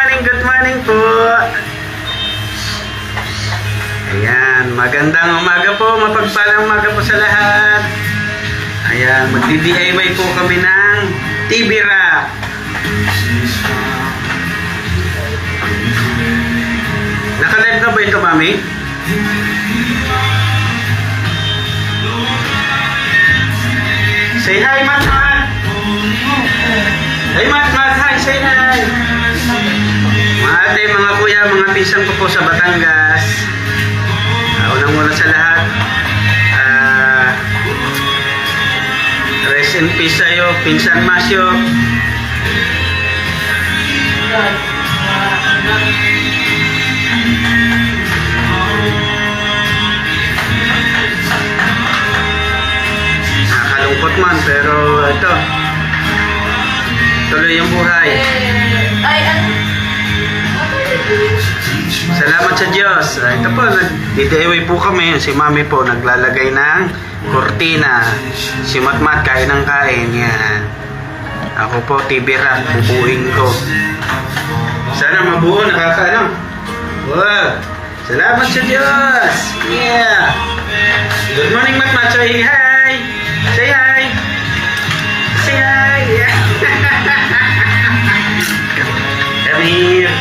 Good morning po. Ayan, magandang umaga po, mapagpalang umaga po sa lahat. Ayan, magdi-DIY po kami ng TV rack. Naka-live na ba ito, Mami? Say hi, Mat Mat! Hey, Mat Mat! Hi! Say hi! Mga ate, mga kuya, mga pinsan ko po sa Batangas. Unang-una sa lahat, rest in peace sa'yo, Pinsan Masyo. Nakakalungkot man, pero ito, tuloy yung buhay. Salamat sa Diyos. Ito po, nag-DIY po kami. Si Mami po naglalagay ng kortina. Si Matmat kain ng kain. Yan. Ako po, TV rack. Bubuin ko. Sana mabuo, nakakaano. Wow. Salamat sa Diyos. Yeah. Good morning, Matmat. Say hi. Say hi. Say hi. Yeah. Come here.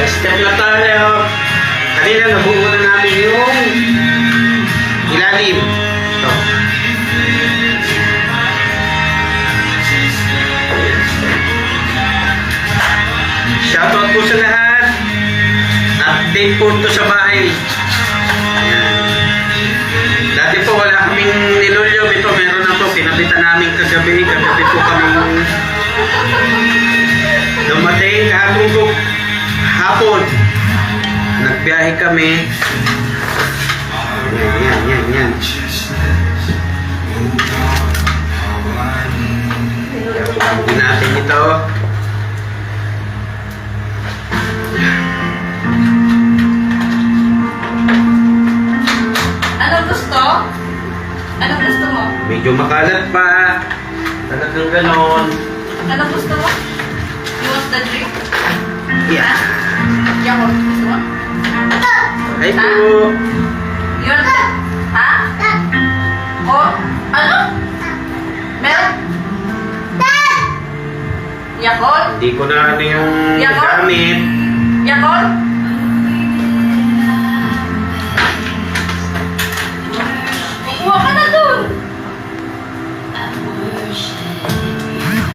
Step na tayo. Kanina nabuo na namin yung ilalim. Ito. Shoutout po sa lahat. Update po ito sa bahay. Ayan. Dati po wala kaming nilulyob. Ito meron na po. Pinabitan namin kagabi. Kagabi po kaming dumating kahapon hapon. Nagbiyahe kami. Yan. Gagawin natin ito. Anong gusto? Anong gusto mo? Medyo makalat pa. Talagang ganon. Anong gusto mo? You want the drink? Yeah. Yakult. Gusto mo? Ay po. Yun. Ha? O, ano? Milk? Yakult? Hindi ko na ano yung Yakult? gamit. Yakult?